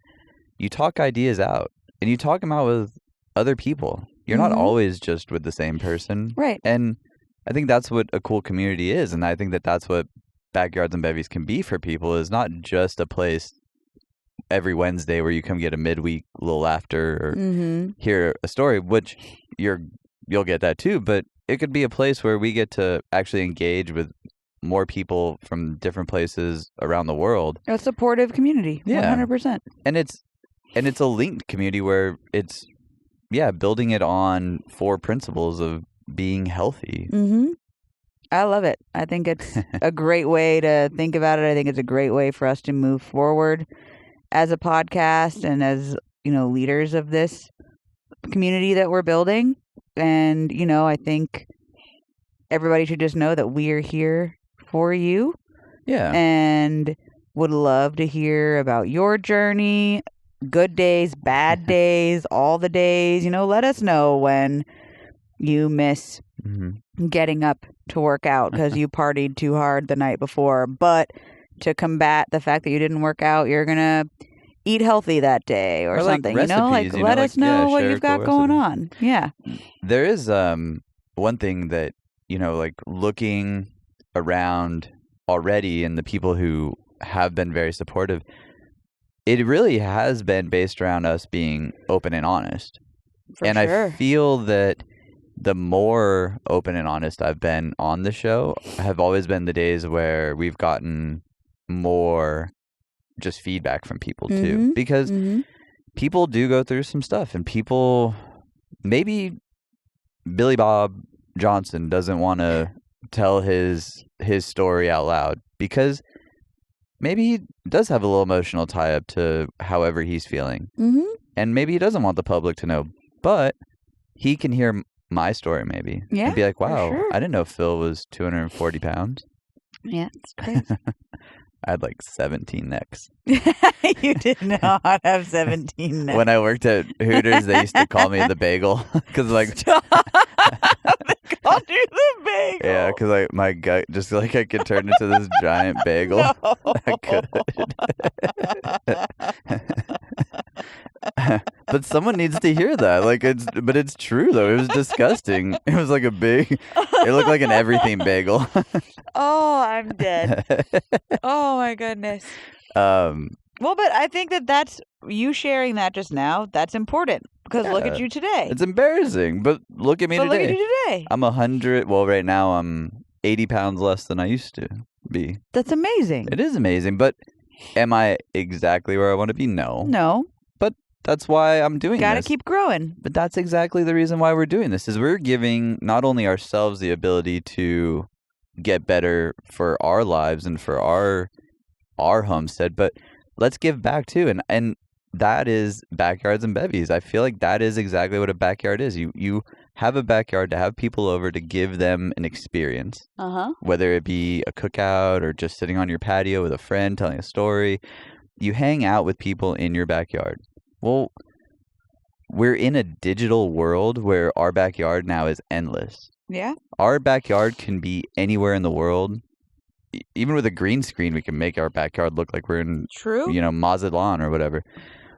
You talk ideas out, and you talk them out with other people. You're not always just with the same person. Right. And I think that's what a cool community is, and I think that that's what Backyards and Bevvies can be for people, is not just a place every Wednesday where you come get a midweek little laughter or hear a story, which you'll get that too, but it could be a place where we get to actually engage with more people from different places around the world. A supportive community. Yeah. 100%. And it's a linked community where it's building it on 4 principles of being healthy. I love it. I think it's a great way to think about it. I think it's a great way for us to move forward as a podcast and as, leaders of this community that we're building. And, I think everybody should just know that we're here for you. Yeah. And would love to hear about your journey, good days, bad days, all the days. Let us know when you miss getting up to work out because you partied too hard the night before. But to combat the fact that you didn't work out, you're going to eat healthy that day or something. Recipes, let us know what you've got going on. Yeah. There is one thing that, looking around already and the people who have been very supportive, it really has been based around us being open and honest. For sure. I feel that the more open and honest I've been on the show have always been the days where we've gotten more just feedback from people too, because people do go through some stuff, and people, maybe Billy Bob Johnson doesn't want to tell his story out loud because maybe he does have a little emotional tie up to however he's feeling, and maybe he doesn't want the public to know, but he can hear my story maybe and be like, wow, sure. I didn't know Phil was 240 pounds. Yeah, it's crazy. I had like 17 necks. You did not have 17 necks. When I worked at Hooters, they used to call me the bagel. Because Stop. They called you the bagel. Yeah, because my gut, just I could turn into this giant bagel. No. I could. But someone needs to hear that. But it's true though. It was disgusting. It was like a big. It looked like an everything bagel. Oh, I'm dead. Oh my goodness. Well, but I think that's you sharing that just now. That's important because look at you today. It's embarrassing, but look at me today. Look at you today. I'm 100. Well, right now I'm 80 pounds less than I used to be. That's amazing. It is amazing, but am I exactly where I want to be? No. But that's why I'm doing this. Gotta keep growing. But that's exactly the reason why we're doing this, is we're giving not only ourselves the ability to get better for our lives and for our homestead, but let's give back too. And that is Backyards and Bevvies. I feel like that is exactly what a backyard is. You have a backyard to have people over to give them an experience. Whether it be a cookout or just sitting on your patio with a friend telling a story. You hang out with people in your backyard. Well, we're in a digital world where our backyard now is endless. Yeah. Our backyard can be anywhere in the world. Even with a green screen, we can make our backyard look like we're in, Mazatlan or whatever.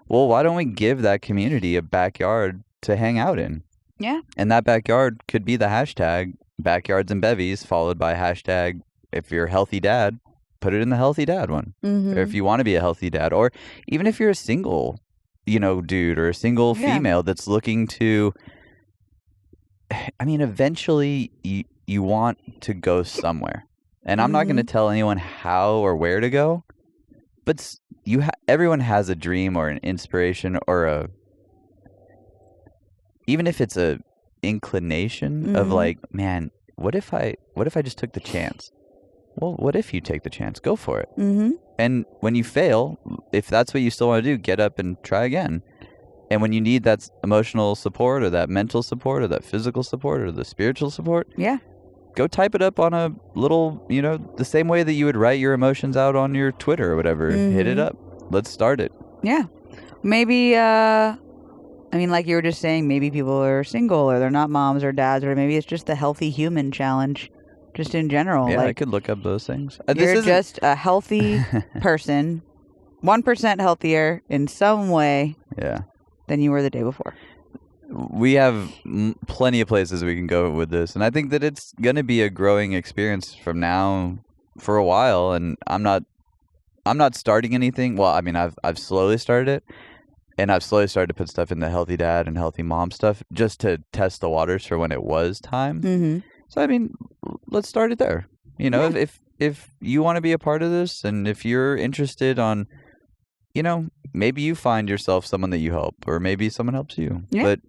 Well, why don't we give that community a backyard to hang out in? Yeah. And that backyard could be the hashtag Backyards and Bevvies, followed by hashtag, if you're a healthy dad, put it in the healthy dad one. Or if you want to be a healthy dad, or even if you're a single, dude or a single female that's looking to, eventually you want to go somewhere. And I'm not going to tell anyone how or where to go, but everyone has a dream or an inspiration or even if it's a inclination of man, what if I just took the chance? Well, what if you take the chance? Go for it. And when you fail, if that's what you still want to do, get up and try again. And when you need that emotional support or that mental support or that physical support or the spiritual support, go type it up on a little, the same way that you would write your emotions out on your Twitter or whatever. Hit it up. Let's start it. Yeah. Maybe, like you were just saying, maybe people are single or they're not moms or dads, or maybe it's just the healthy human challenge, just in general. Yeah, I could look up those things. You're just a healthy person, 1% healthier in some way than you were the day before. We have plenty of places we can go with this, and I think that it's going to be a growing experience from now for a while. And I'm not starting anything. Well, I've slowly started it, and I've slowly started to put stuff in the healthy dad and healthy mom stuff just to test the waters for when it was time. So let's start it there. If you want to be a part of this, and if you're interested on, maybe you find yourself someone that you help, or maybe someone helps you. But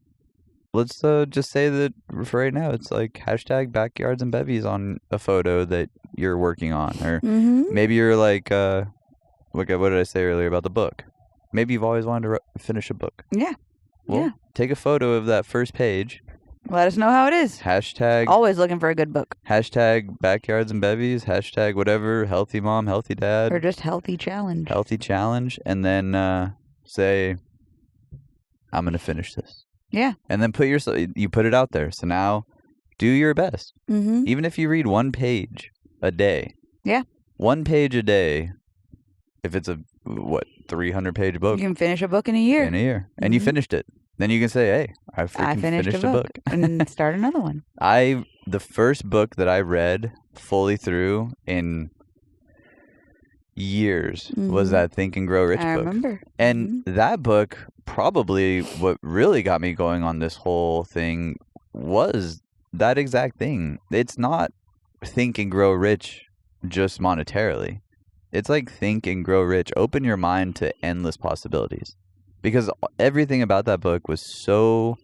let's just say that for right now, it's like hashtag Backyards and Bevvies on a photo that you're working on. Or maybe you're like, what did I say earlier about the book? Maybe you've always wanted to finish a book. Yeah. Well, take a photo of that first page. Let us know how it is. Hashtag. Always looking for a good book. Hashtag Backyards and Bevvies. Hashtag whatever. Healthy mom, healthy dad. Or just healthy challenge. Healthy challenge. And then say, I'm going to finish this. Yeah. And then you put it out there. So now do your best. Mm-hmm. Even if you read 1 page a day. Yeah. 1 page a day. If it's a 300-page book. You can finish a book in a year. And you finished it. Then you can say, hey, I finished a book. And start another one. The first book that I read fully through in years was that Think and Grow Rich book. I remember. And that book, probably what really got me going on this whole thing was that exact thing. It's not Think and Grow Rich just monetarily. It's like Think and Grow Rich. Open your mind to endless possibilities. Because everything about that book was so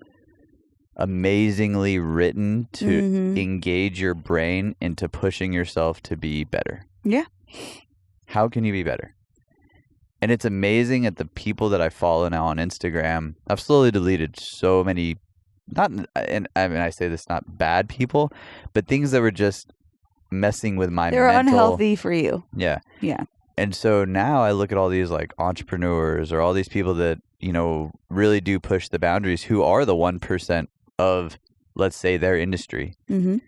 amazingly written to engage your brain into pushing yourself to be better. Yeah. How can you be better? And it's amazing at the people that I follow now on Instagram. I've slowly deleted so many, I say this, not bad people, but things that were just messing with my They're unhealthy for you. Yeah. Yeah. And so now I look at all these like entrepreneurs or all these people that, really do push the boundaries, who are the 1% of, let's say, their industry. Mm-hmm.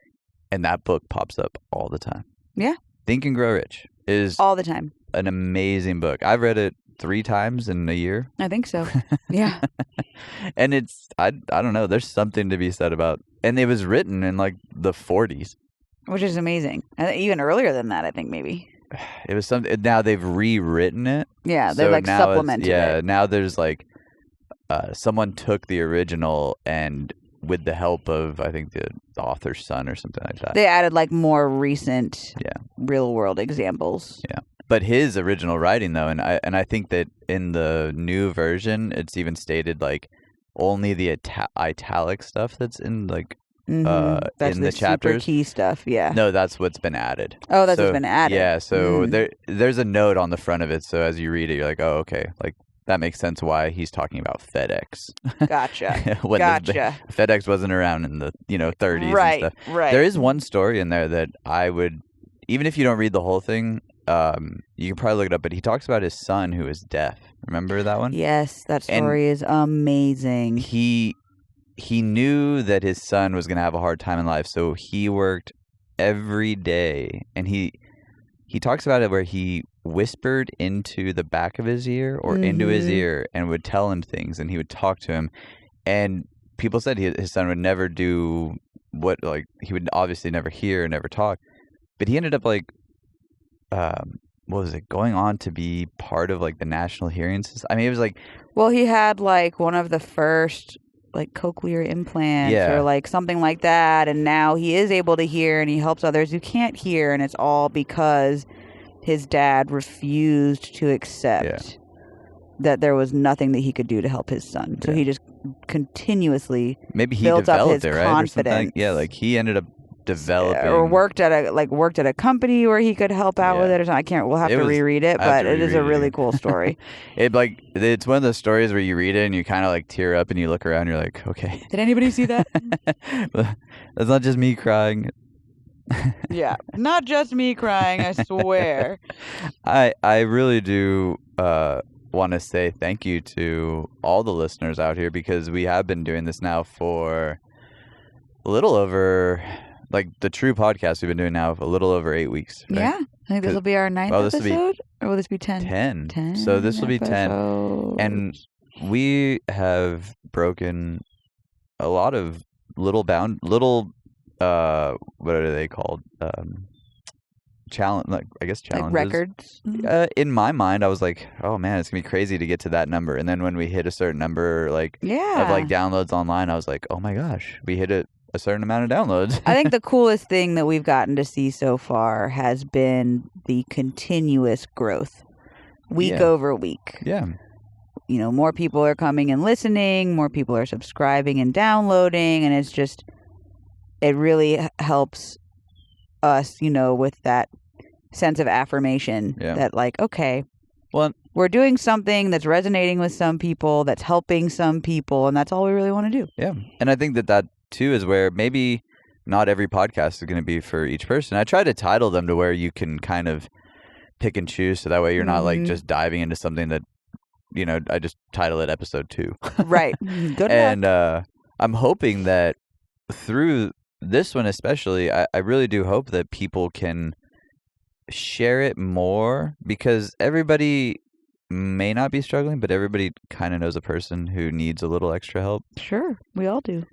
And that book pops up all the time. Yeah. Think and Grow Rich is all the time an amazing book. I've read it 3 times in a year. I think so. Yeah. And it's, I don't know, there's something to be said about, and it was written in like the 40s. Which is amazing. Even earlier than that, I think maybe. It was something. Now they've rewritten it. Yeah, they've like supplemented it. Yeah, now there's like someone took the original and with the help of, I think, the author's son or something like that. They added like more recent real world examples. Yeah. But his original writing though, and I think that in the new version it's even stated like only the italic stuff that's in like that's in the chapters. Super key stuff, yeah. No, that's what's been added. Oh, that's what's been added. Yeah, so there's a note on the front of it, so as you read it, you're like, oh, okay, like that makes sense why he's talking about FedEx. Gotcha. When gotcha. FedEx wasn't around in the 30s. Right, and stuff. Right. There is one story in there that I would, even if you don't read the whole thing, you can probably look it up. But he talks about his son who is deaf. Remember that one? Yes, that story is amazing. He knew that his son was going to have a hard time in life, so he worked every day. And he talks about it where he whispered into the back of his ear or into his ear and would tell him things, and he would talk to him. And people said his son would never do what, like, he would obviously never hear, never talk. But he ended up, like, what was it, going on to be part of, like, the National Hearing System? I mean, it was like... Well, he had, like, one of the first... like cochlear implants or like something like that, and now he is able to hear and he helps others who can't hear, and it's all because his dad refused to accept that there was nothing that he could do to help his son. So he just continuously built up his confidence. Like he ended up developing or worked at a company where he could help out with it or something. We'll have to reread it, but it is a really cool story. It's one of those stories where you read it and you kind of like tear up and you look around and you're like, okay. Did anybody see that? That's not just me crying. Yeah, not just me crying, I swear. I really do want to say thank you to all the listeners out here, because we have been doing this now for a little over... like the true podcast we've been doing now for a little over 8 weeks. Right? Yeah. I think this will be our 9th episode. Or will this be 10? 10. So this will be 10. And we have broken a lot of little what are they called? Challenge, like, I guess challenges. Like records? In my mind, I was like, oh man, it's going to be crazy to get to that number. And then when we hit a certain number, like, of like downloads online, I was like, oh my gosh, we hit it. A certain amount of downloads. I think the coolest thing that we've gotten to see so far has been the continuous growth week over week. Yeah. More people are coming and listening, more people are subscribing and downloading, and it really helps us, with that sense of affirmation that like, okay, well, we're doing something that's resonating with some people, that's helping some people, and that's all we really want to do. Yeah. And I think that too is where maybe not every podcast is going to be for each person. I try to title them to where you can kind of pick and choose, so that way you're not like just diving into something that, I just title it episode 2. Right. Good and I'm hoping that through this one especially, I really do hope that people can share it more, because everybody may not be struggling, but everybody kind of knows a person who needs a little extra help. Sure, we all do.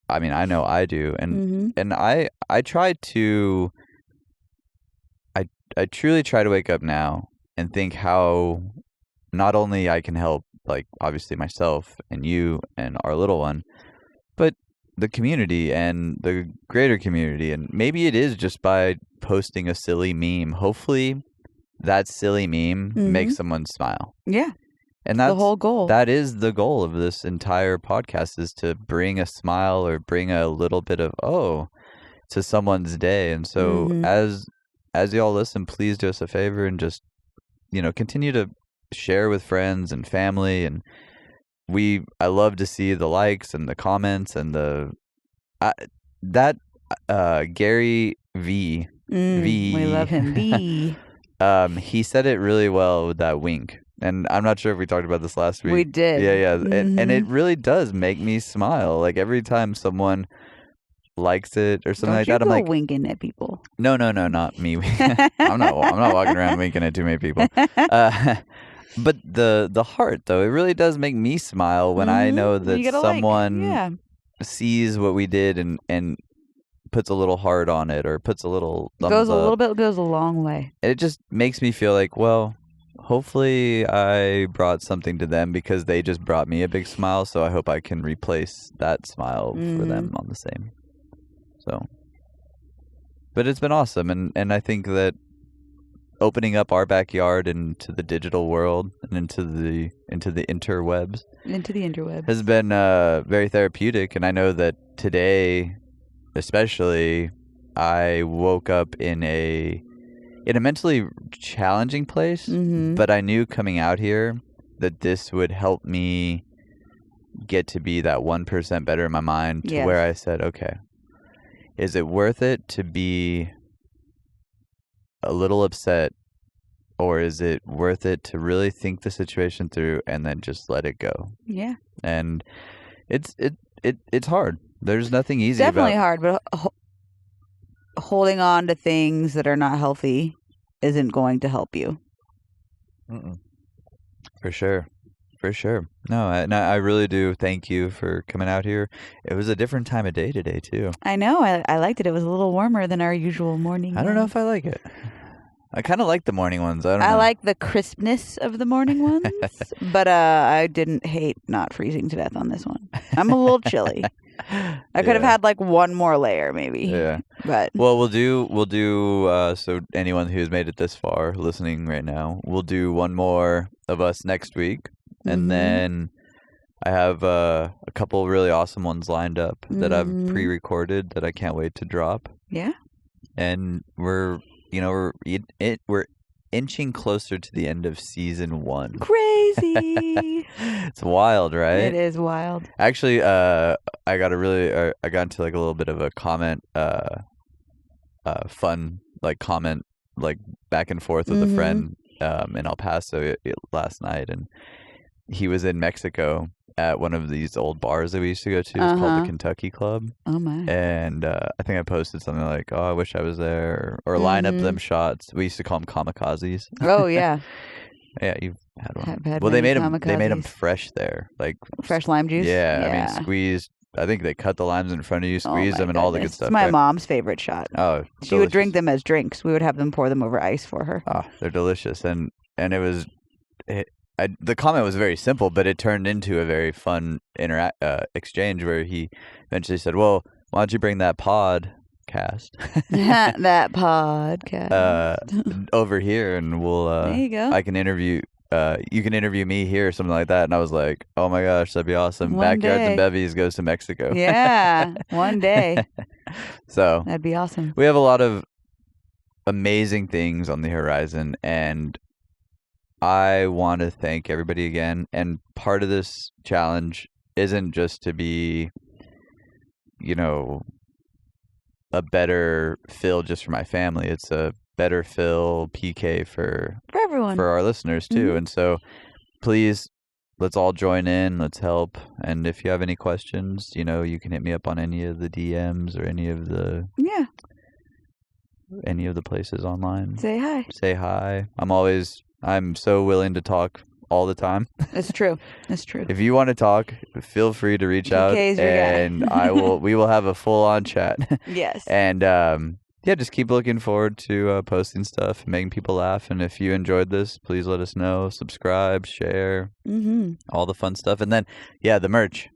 I mean, I know I do, and I try to, I truly try to wake up now and think how not only I can help, like obviously myself and you and our little one, but the community and the greater community. And maybe it is just by posting a silly meme. Hopefully that silly meme makes someone smile. Yeah. And that's the whole goal. That is the goal of this entire podcast, is to bring a smile or bring a little bit of to someone's day. And so as y'all listen, please do us a favor and just, continue to share with friends and family. And I love to see the likes and the comments and Gary V. We love him. V. He said it really well with that wink. And I'm not sure if we talked about this last week. We did. Yeah. And it really does make me smile. Like every time someone likes it or something like that, I'm like winking at people. No, not me. I'm not walking around winking at too many people. But the heart, though, it really does make me smile when I know that someone sees what we did and puts a little heart on it, or puts a little thumbs up. Goes a long way. It just makes me feel like, well, hopefully I brought something to them, because they just brought me a big smile. So I hope I can replace that smile for them on the same. So, but it's been awesome, and I think that opening up our backyard into the digital world and into the interwebs has been very therapeutic. And I know that today, especially, I woke up in a mentally challenging place, but I knew coming out here that this would help me get to be that 1% better in my mind, to where I said, okay, is it worth it to be a little upset, or is it worth it to really think the situation through and then just let it go? Yeah. And it's hard. There's nothing easy about it. Definitely hard, but holding on to things that are not healthy isn't going to help you. For sure. No, I really do thank you for coming out here. It was a different time of day today, too. I know. I liked it. It was a little warmer than our usual morning. I don't know if I like it. I kind of like the morning ones. I like the crispness of the morning ones, but I didn't hate not freezing to death on this one. I'm a little chilly. I could have had like one more layer, maybe. Yeah. But we'll do. So anyone who's made it this far, listening right now, we'll do one more of us next week, and then I have a couple really awesome ones lined up that I've pre-recorded that I can't wait to drop. Yeah. And we're inching closer to the end of season 1. Crazy. It's wild, right? It is wild. Actually, I got into like a little bit of a comment, fun like comment, like back and forth with a friend in El Paso last night, and he was in Mexico at one of these old bars that we used to go to. It's called the Kentucky Club. Oh my! And I think I posted something like, "Oh, I wish I was there," or line up them shots. We used to call them kamikazes. Oh yeah. Yeah, you've had one. Well, they made them fresh there, like fresh lime juice. Yeah, I mean squeezed. I think they cut the limes in front of you, squeeze them, and all the good stuff. It's my mom's favorite shot. Oh, she would drink them as drinks. We would have them pour them over ice for her. Oh, they're delicious, and it was. The comment was very simple, but it turned into a very fun exchange where he eventually said, "Well, why don't you bring that podcast, that podcast, over here, and we'll there you go. I can interview. You can interview me here, or something like that." And I was like, "Oh my gosh, that'd be awesome!" Backyards and Bevvies goes to Mexico. Yeah, one day. So that'd be awesome. We have a lot of amazing things on the horizon, and I want to thank everybody again. And part of this challenge isn't just to be, a better Phil just for my family. It's a better Phil PK for everyone, for our listeners too. And so please let's all join in. Let's help. And if you have any questions, you can hit me up on any of the DMs or any of the places online. Say hi. Say hi. I'm so willing to talk all the time. It's true. If you want to talk, feel free to reach out, and we will have a full-on chat. Yes. And just keep looking forward to posting stuff, making people laugh. And if you enjoyed this, please let us know. Subscribe, share, all the fun stuff. And then, the merch.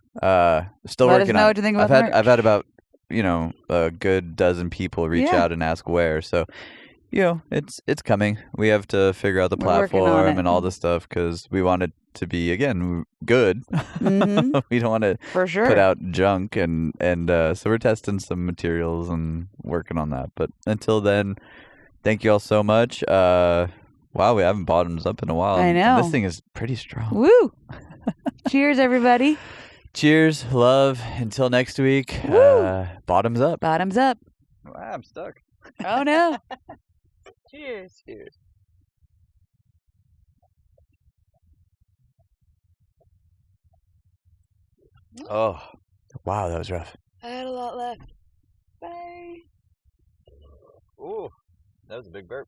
Still let working us know on. What you think about the merch. I've had about a good dozen people reach out and ask where. So. It's coming. We have to figure out the platform and all the stuff because we want it to be, again, good. We don't want to put out junk. And so we're testing some materials and working on that. But until then, thank you all so much. Wow, we haven't bottoms up in a while. I know. This thing is pretty strong. Woo! Cheers, everybody. Cheers. Love. Until next week. Bottoms up. Bottoms up. Wow, I'm stuck. Oh, no. Cheers. Oh, wow, that was rough. I had a lot left. Bye. Ooh, that was a big burp.